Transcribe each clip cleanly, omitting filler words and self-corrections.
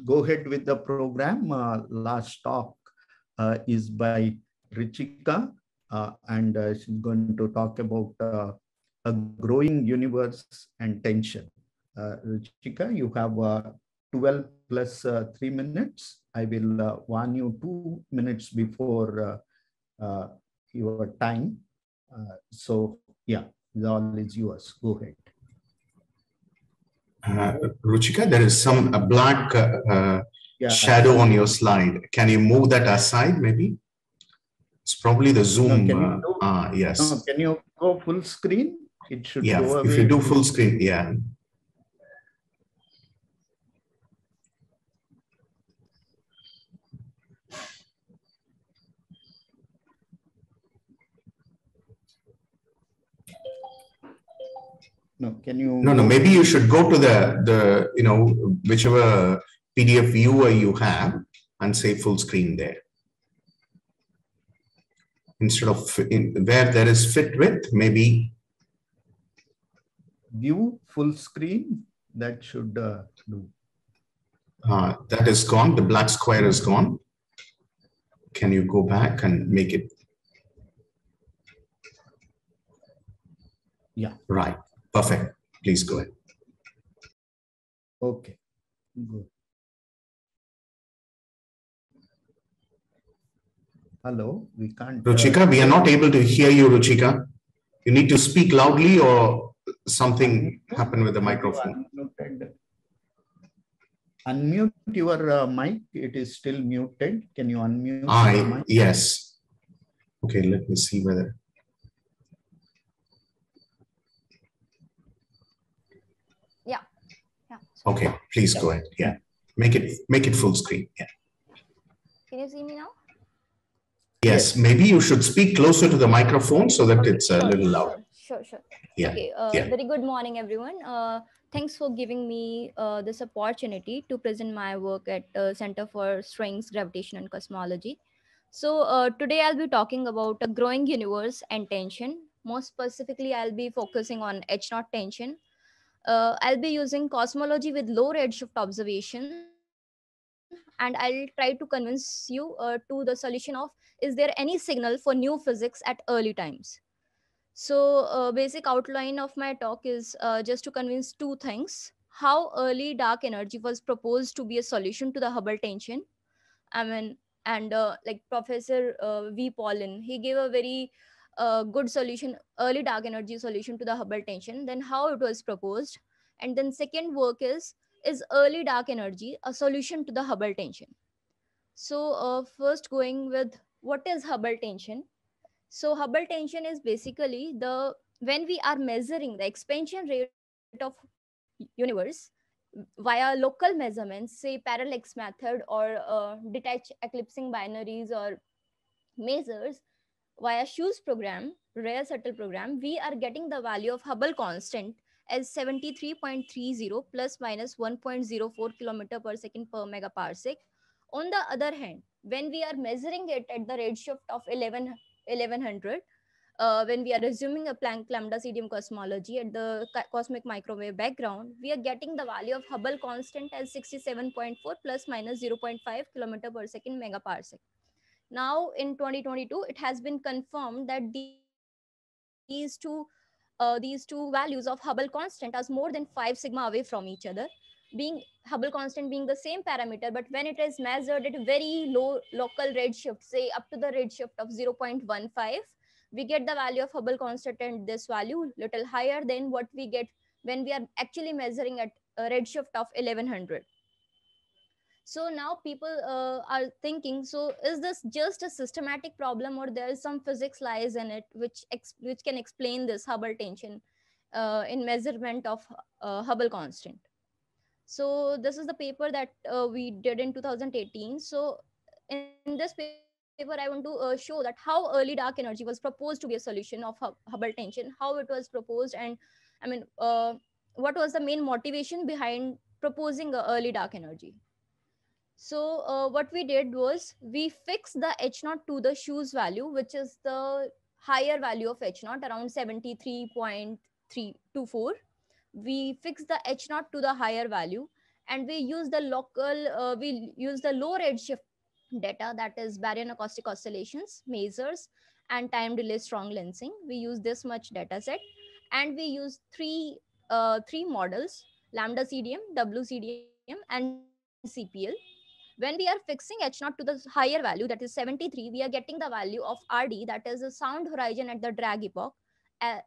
go ahead with the program. Last talk is by Ruchika, and she's going to talk about a growing universe and tension. Ruchika, you have 12 plus 3 minutes. I will warn you 2 minutes before your time. So yeah, all is yours. Go ahead. Ruchika, there is some black shadow on your slide. Can you move that aside maybe? It's probably the Zoom. No, yes. No, can you go full screen? It should go away. If you do full screen, yeah. No, can you? No, maybe you should go to the whichever PDF viewer you have and say full screen there. Instead of where there is fit with, maybe view full screen. That should do. That is gone. The black square is gone. Can you go back and make it? Yeah. Right. Perfect. Please go ahead. Okay. Good. Hello, we can't. Ruchika, we are not able to hear you, Ruchika. You need to speak loudly or something happened with the microphone. Unmute your mic. It is still muted. Can you unmute your mic? Yes. Okay, let me see whether. Yeah. Okay, please go ahead. Yeah. Make it full screen. Yeah. Can you see me now? Yes, maybe you should speak closer to the microphone so that it's a little louder. Sure. Yeah. Okay. Very good morning, everyone. Thanks for giving me this opportunity to present my work at Center for Strings, Gravitation and Cosmology. So today I'll be talking about a growing universe and tension. More specifically, I'll be focusing on H0 tension. I'll be using cosmology with low redshift observation, and I'll try to convince you to the solution of, is there any signal for new physics at early times? So basic outline of my talk is just to convince two things: how early dark energy was proposed to be a solution to the Hubble tension. And like Professor V. Paulin, he gave a very good solution, early dark energy solution to the Hubble tension, then how it was proposed. And then second work is early dark energy a solution to the Hubble tension? So first going with what is Hubble tension. So Hubble tension is basically when we are measuring the expansion rate of universe via local measurements, say parallax method or detached eclipsing binaries or measures via Schu's program, rare subtle program, we are getting the value of Hubble constant as 73.30 plus minus 1.04 kilometer per second per megaparsec. On the other hand, when we are measuring it at the redshift of 1100, when we are assuming a Planck lambda CDM cosmology at the cosmic microwave background, we are getting the value of Hubble constant as 67.4 plus minus 0.5 kilometer per second megaparsec. Now in 2022, it has been confirmed that these two values of Hubble constant are more than 5 sigma away from each other, being Hubble constant being the same parameter, but when it is measured at a very low local redshift, say up to the redshift of 0.15, we get the value of Hubble constant and this value little higher than what we get when we are actually measuring at a redshift of 1100. So now people are thinking, so is this just a systematic problem, or there is some physics lies in it which can explain this Hubble tension in measurement of Hubble constant? So this is the paper that we did in 2018. So in this paper, I want to show that how early dark energy was proposed to be a solution of Hubble tension, how it was proposed, and what was the main motivation behind proposing early dark energy. So what we did was we fixed the H0 to the Schu's value, which is the higher value of H0, around 73.324. We fixed the H0 to the higher value, And we use the low redshift data, that is baryon acoustic oscillations, measures, and time delay strong lensing. We use this much data set, and we use three models: lambda CDM, WCDM, and CPL. When we are fixing H0 to the higher value, that is 73, we are getting the value of RD, that is the sound horizon at the drag epoch,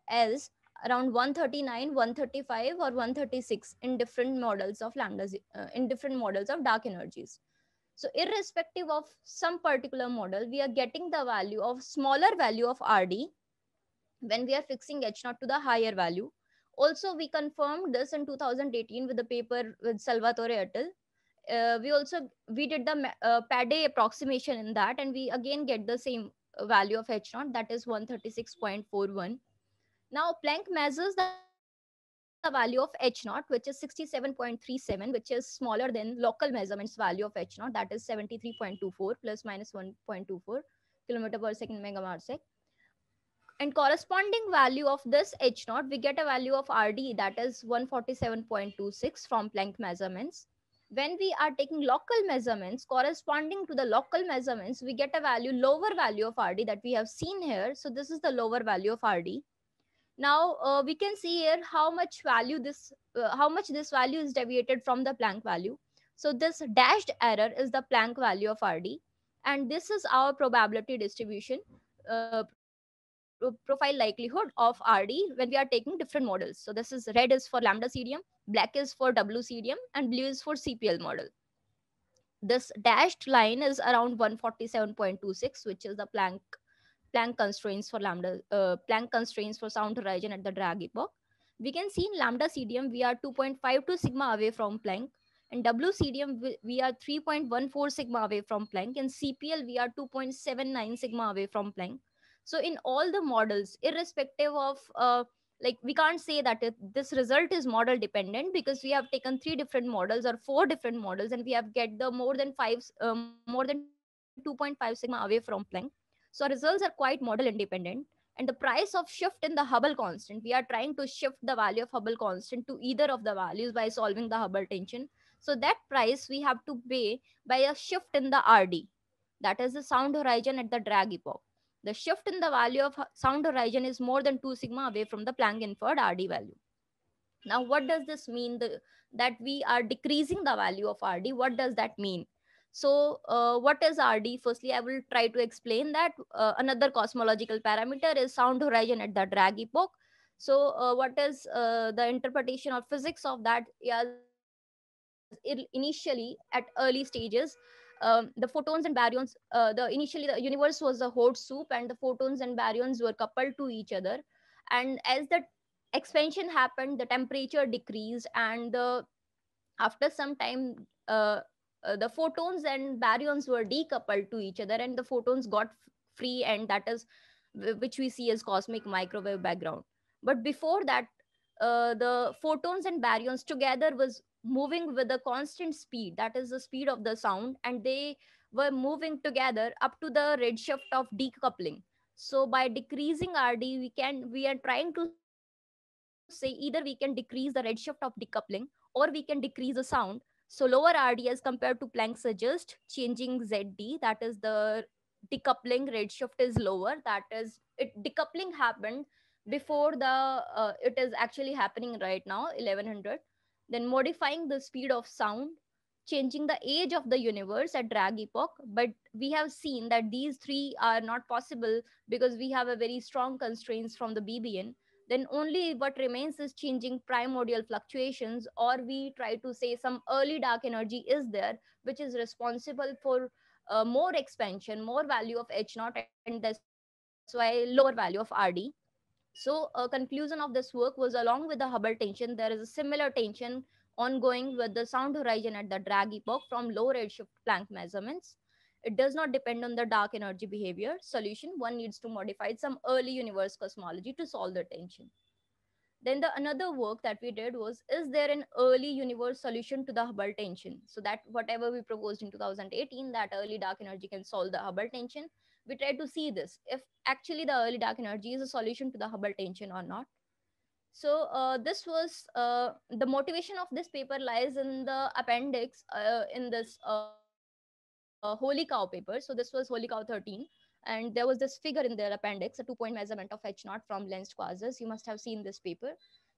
as around 139, 135, or 136 in different models of in different models of dark energies. So irrespective of some particular model, we are getting the value of smaller value of RD when we are fixing H0 to the higher value. Also, we confirmed this in 2018 with the paper with Salvatore et al. We did the PADE approximation in that, and we again get the same value of H0, that is 136.41. Now Planck measures the value of H0, which is 67.37, which is smaller than local measurements value of H0, that is 73.24 plus minus 1.24 kilometer per second megaparsec. And corresponding value of this H0, we get a value of RD, that is 147.26 from Planck measurements. When we are taking local measurements, corresponding to the local measurements, we get a lower value of RD that we have seen here. So this is the lower value of RD. Now we can see here how much this value is deviated from the Planck value. So this dashed error is the Planck value of RD, and this is our probability distribution, profile likelihood of RD when we are taking different models. So this is red is for lambda CDM, black is for WCDM, and blue is for CPL model. This dashed line is around 147.26, which is the Planck constraints for Planck constraints for sound horizon at the drag epoch. We can see in lambda CDM we are 2.52 sigma away from Planck. In WCDM we are 3.14 sigma away from Planck. In CPL we are 2.79 sigma away from Planck. So in all the models, irrespective of like, we can't say that this result is model dependent, because we have taken three different models or four different models, and we have get the more than 2.5 sigma away from Planck. So our results are quite model independent. And the price of shift in the Hubble constant, we are trying to shift the value of Hubble constant to either of the values by solving the Hubble tension. So that price we have to pay by a shift in the RD, that is the sound horizon at the drag epoch. The shift in the value of sound horizon is more than 2 sigma away from the Planck inferred RD value. Now, what does this mean? That we are decreasing the value of RD. What does that mean? So, what is RD? Firstly, I will try to explain that. Another cosmological parameter is sound horizon at the drag epoch. So, what is the interpretation or physics of that? Initially, at early stages, the photons and baryons, initially the universe was a hot soup, and the photons and baryons were coupled to each other. And as the expansion happened, the temperature decreased, and after some time, the photons and baryons were decoupled to each other, and the photons got free, and that is which we see as cosmic microwave background. But before that, the photons and baryons together was moving with a constant speed, that is the speed of the sound, and they were moving together up to the redshift of decoupling. So by decreasing RD, we are trying to say either we can decrease the redshift of decoupling, or we can decrease the sound. So lower RD as compared to Planck suggest changing ZD, that is the decoupling redshift is lower. That is, decoupling happened before it is actually happening right now, 1100. Then modifying the speed of sound, changing the age of the universe at drag epoch. But we have seen that these three are not possible because we have a very strong constraints from the BBN. Then only what remains is changing primordial fluctuations, or we try to say some early dark energy is there, which is responsible for more expansion, more value of H0, and that's why lower value of RD. So a conclusion of this work was, along with the Hubble tension, there is a similar tension ongoing with the sound horizon at the drag epoch from low redshift Planck measurements. It does not depend on the dark energy behavior solution. One needs to modify some early universe cosmology to solve the tension. Then the another work that we did was, is there an early universe solution to the Hubble tension? So that whatever we proposed in 2018, that early dark energy can solve the Hubble tension, we tried to see this, if actually the early dark energy is a solution to the Hubble tension or not. So this was the motivation of this paper lies in the appendix in this Holy Cow paper. So this was Holy Cow 13, and there was this figure in their appendix, a 2-point measurement of H naught from lensed quasars. You must have seen this paper.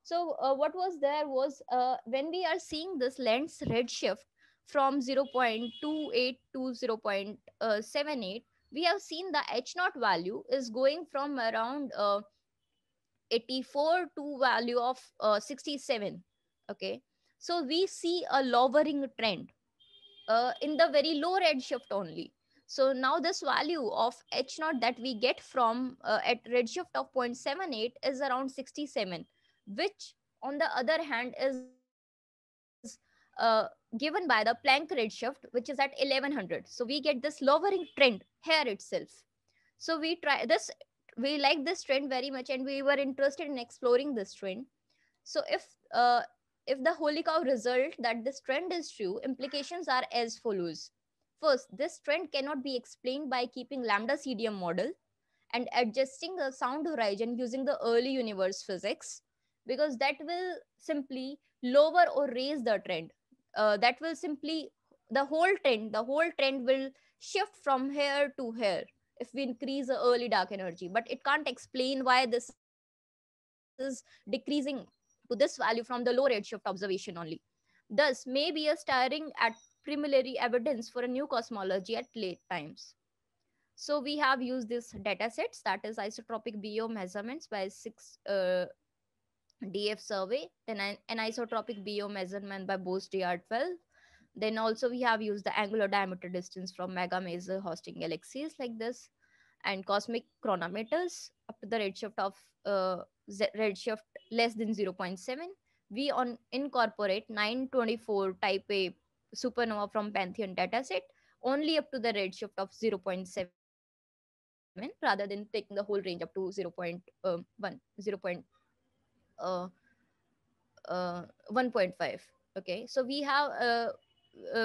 So what was there was when we are seeing this lens redshift from 0.28 to 0.78, we have seen the H naught value is going from around 84 to value of 67. Okay, so we see a lowering trend in the very low redshift only. So now this value of H naught that we get from at redshift of 0.78 is around 67, which on the other hand is given by the Planck redshift, which is at 1100. So we get this lowering trend here itself. So we try this, we like this trend very much, and we were interested in exploring this trend. So if the Holy Cow result that this trend is true, implications are as follows. First, this trend cannot be explained by keeping lambda CDM model and adjusting the sound horizon using the early universe physics, because that will simply lower or raise the trend. That will simply, the whole trend will shift from here to here if we increase the early dark energy, but it can't explain why this is decreasing to this value from the low redshift observation only. Thus may be a staring at preliminary evidence for a new cosmology at late times. So we have used this data sets, that is isotropic BO measurements by 6 DF survey, then an isotropic BO measurement by Bose DR12. Then also we have used the angular diameter distance from mega major hosting galaxies like this, and cosmic chronometers up to the redshift of redshift less than zero point 0.7. We on incorporate 924 type A supernova from Pantheon dataset only up to the redshift of zero point 0.7, rather than taking the whole range up to 0.1, uh, 1.5. Okay, so we have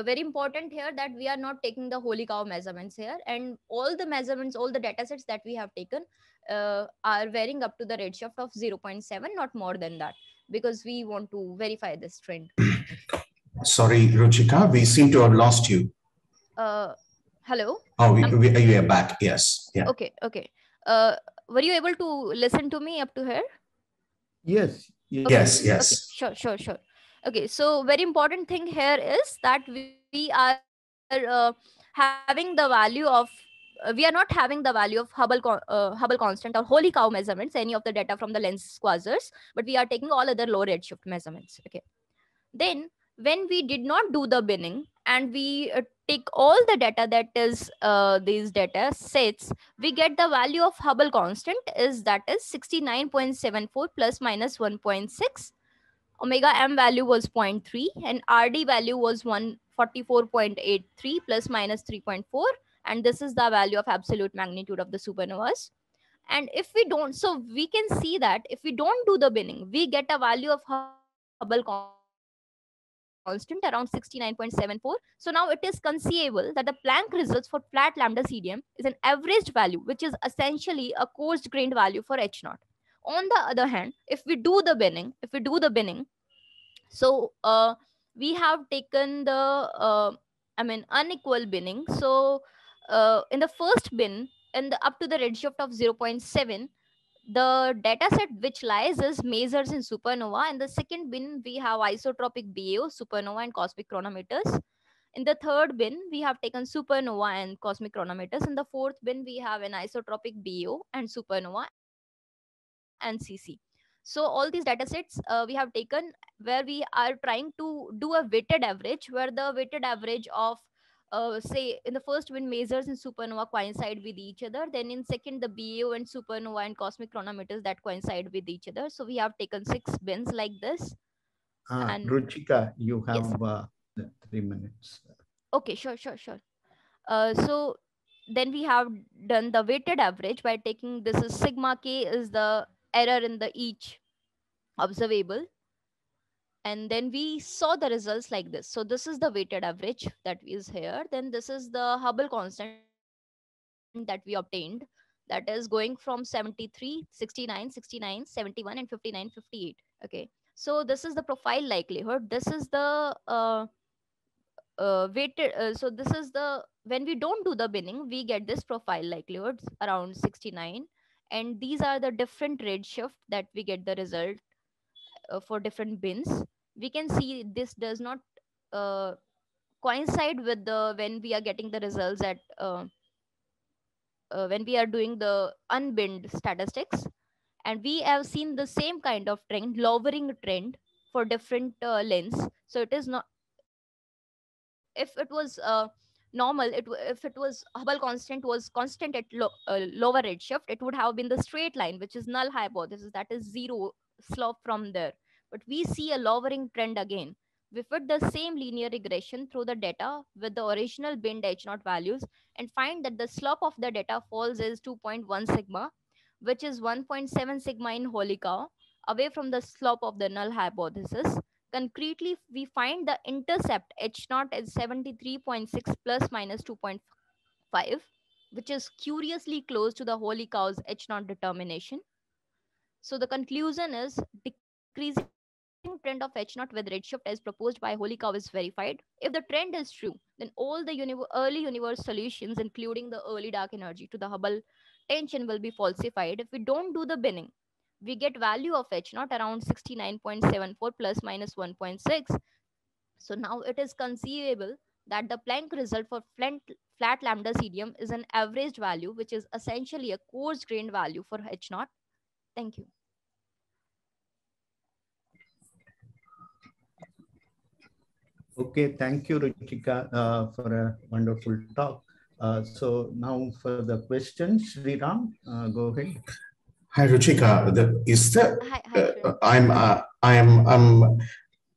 very important here that we are not taking the Holy Cow measurements here, and all the measurements, all the data sets that we have taken are varying up to the redshift of zero point 0.7, not more than that, because we want to verify this trend. Sorry, Ruchika, we seem to have lost you. Hello. Oh, we are back. Yes. Yeah. Okay. Okay. Uh, were you able to listen to me up to here? Yes. Okay. Yes. Okay. Yes. Sure. Okay. So very important thing here is that we are having the value of we are not having the value of Hubble constant or Holy Cow measurements, any of the data from the lens quasars, but we are taking all other low redshift measurements. Okay. Then when we did not do the binning and we take all the data, that is these data sets, we get the value of Hubble constant is, that is 69.74 plus minus 1.6. Omega m value was zero point 0.3 and RD value was 144.83 plus minus 3.4, and this is the value of absolute magnitude of the supernovas. And if we don't, so we can see that if we don't do the binning, we get a value of Hubble constant around 69.74. So now it is conceivable that the Planck results for flat lambda CDM is an averaged value, which is essentially a coarse grained value for H naught. On the other hand, if we do the binning, so we have taken the unequal binning. So in the first bin, and up to the redshift of zero point 0.7, the dataset which lies is masers in supernova. In the second bin, we have isotropic BAO, supernova and cosmic chronometers. In the third bin, we have taken supernova and cosmic chronometers. In the fourth bin, we have an isotropic BAO and supernova and CC. So all these datasets we have taken, where we are trying to do a weighted average, where the weighted average of say in the first bin masers and supernova coincide with each other, then in second the BAO and supernova and cosmic chronometers that coincide with each other. So we have taken 6 bins like this. And Ruchika, you yes, have 3 minutes. okay, sure. So then we have done the weighted average by taking, this is sigma k is the error in the each observable, and then we saw the results like this. So this is the weighted average that is here, then this is the Hubble constant that we obtained. Then that is going from 73, 69, 69, 71, and 59, 58. Okay, so this is the profile likelihood. This is the weighted. So this is the, when we don't do the binning, we get this profile likelihoods around 69, and these are the different redshift that we get the result for different bins. We can see this does not uh, coincide with the when we are getting the results at when we are doing the unbinned statistics, and we have seen the same kind of trend, lowering trend for different lengths. So it is not, if it was normal, if it was Hubble constant was constant at lower redshift, it would have been the straight line, which is null hypothesis, that is zero slope from there. But we see a lowering trend again. We fit the same linear regression through the data with the original binned H0 values and find that the slope of the data falls is 2.1 sigma, which is 1.7 sigma in holy cow, away from the slope of the null hypothesis. Concretely, we find the intercept H0 is 73.6 plus minus 2.5, which is curiously close to the holy cow's H0 determination. So the conclusion is decreasing trend of H0 with redshift as proposed by holy cow is verified. If the trend is true, then all the early universe solutions, including the early dark energy to the Hubble tension, will be falsified. If we don't do the binning, we get value of H0 around 69.74 plus minus 1.6. So now it is conceivable that the Planck result for flat lambda CDM is an averaged value, which is essentially a coarse grained value for H0. Thank you. Okay, thank you, Ruchika, for a wonderful talk. So now for the questions, Sriram, go ahead. Hi, Ruchika. Hi,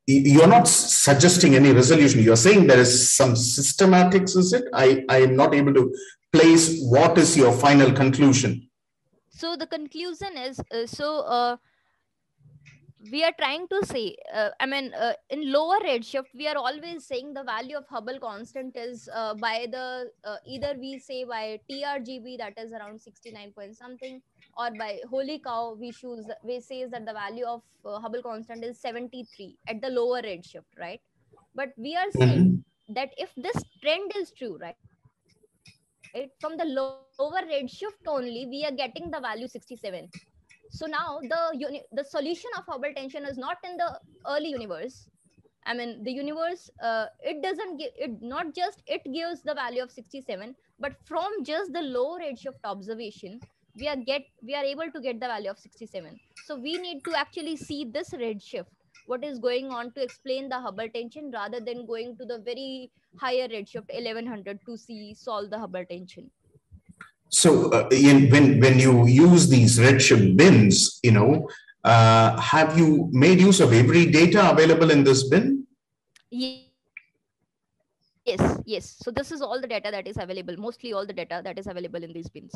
You're not suggesting any resolution. You're saying there is some systematics, is it? I am not able to place what is your final conclusion. So the conclusion is, we are trying to say, in lower redshift, we are always saying the value of Hubble constant is by the, either we say by TRGB, that is around 69 point something, or by holy cow, we say that the value of Hubble constant is 73 at the lower redshift, right? But we are saying that if this trend is true, right, from the lower redshift only, we are getting the value 67. So now the solution of Hubble tension is not in the early universe. I mean, the universe, it doesn't give it, not just it gives the value of 67, but from just the low redshift observation, we are able to get the value of 67. So we need to actually see this redshift, what is going on, to explain the Hubble tension, rather than going to the very higher redshift 1100 to solve the Hubble tension. So when you use these redshift bins, have you made use of every data available in this bin? Yes. So this is all the data that is available, mostly all the data that is available in these bins.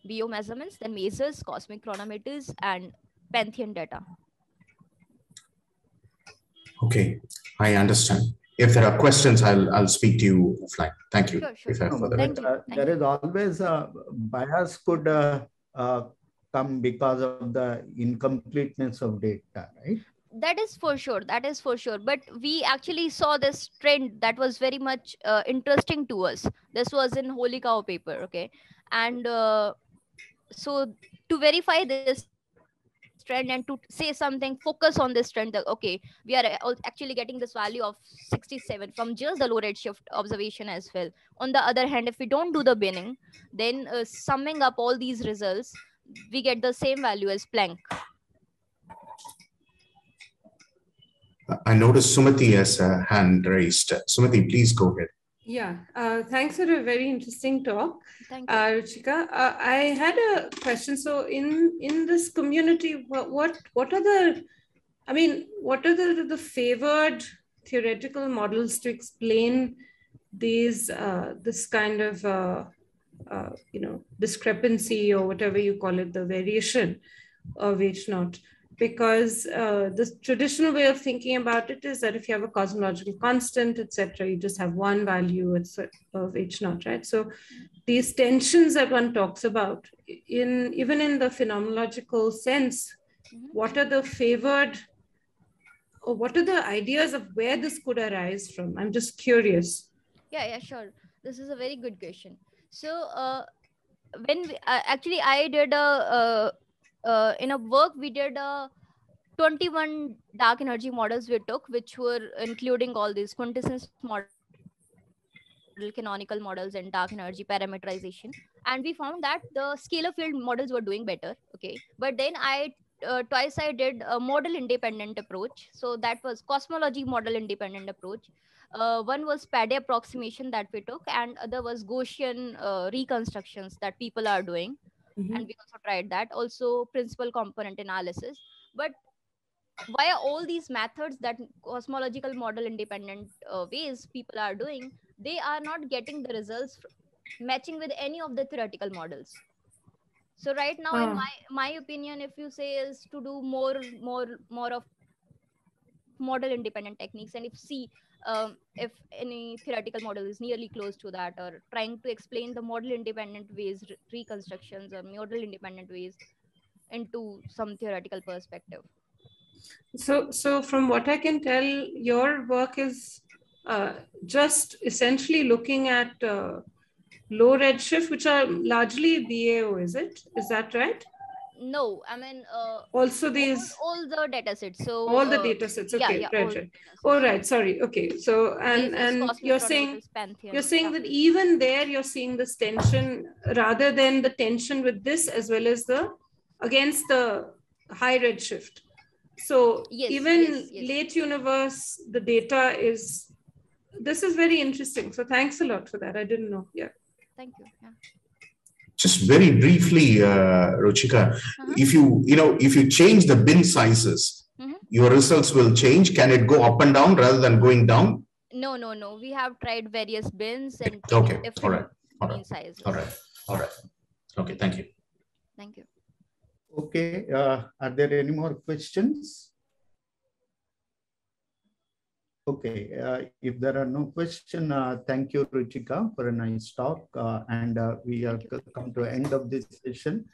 BO measurements, then masers, cosmic chronometers, and Pantheon data. Okay, I understand. If there are questions, I'll speak to you offline. Thank you. Sure. There is always a bias could come because of the incompleteness of data, right? That is for sure. But we actually saw this trend that was very much interesting to us. This was in Holy Cow paper, okay? And so to verify this trend and to say something, focus on this trend, that okay, we are actually getting this value of 67 from just the low redshift observation as well. On the other hand, if we don't do the binning, then summing up all these results, we get the same value as Planck. I noticed Sumati has a hand raised. Sumati, please go ahead. Yeah, thanks for a very interesting talk, Ruchika. I had a question. So in this community, what are the favored theoretical models to explain these this kind of discrepancy, or whatever you call it, the variation of H0? because the traditional way of thinking about it is that if you have a cosmological constant, etc., you just have one value of H naught, right? So these tensions that one talks about, even in the phenomenological sense, what are the favored, or what are the ideas of where this could arise from? I'm just curious. Yeah, sure. This is a very good question. So when actually I did in a work we did 21 dark energy models we took, which were including all these quintessence model, canonical models, and dark energy parameterization. And we found that the scalar field models were doing better. Okay, but then twice I did a model independent approach. So that was cosmology model independent approach. One was Paddy approximation that we took, and other was Gaussian reconstructions that people are doing. And we also tried that. Also, principal component analysis. But via all these methods that cosmological model independent ways people are doing, they are not getting the results matching with any of the theoretical models. So right now, in my opinion, if you say is to do more of model independent techniques, and if any theoretical model is nearly close to that, or trying to explain the model independent ways, reconstructions or model independent ways into some theoretical perspective. So from what I can tell, your work is just essentially looking at low redshift, which are largely BAO, is it? Is that right? No, I mean also these all the data sets. So all the data sets. Okay, right. All right. Sorry. Okay. So and you're saying that even there you're seeing this tension rather than the tension with this as well as the against the high redshift. So even late universe, the data is. This is very interesting. So thanks a lot for that. I didn't know. Yeah. Thank you. Yeah. Just very briefly, Ruchika, if you change the bin sizes, your results will change. Can it go up and down rather than going down? No. We have tried various bins and taken different bin sizes. All right. Okay, thank you. Thank you. Okay, are there any more questions? Okay, if there are no questions, thank you, Ruchika, for a nice talk. And we have come to the end of this session.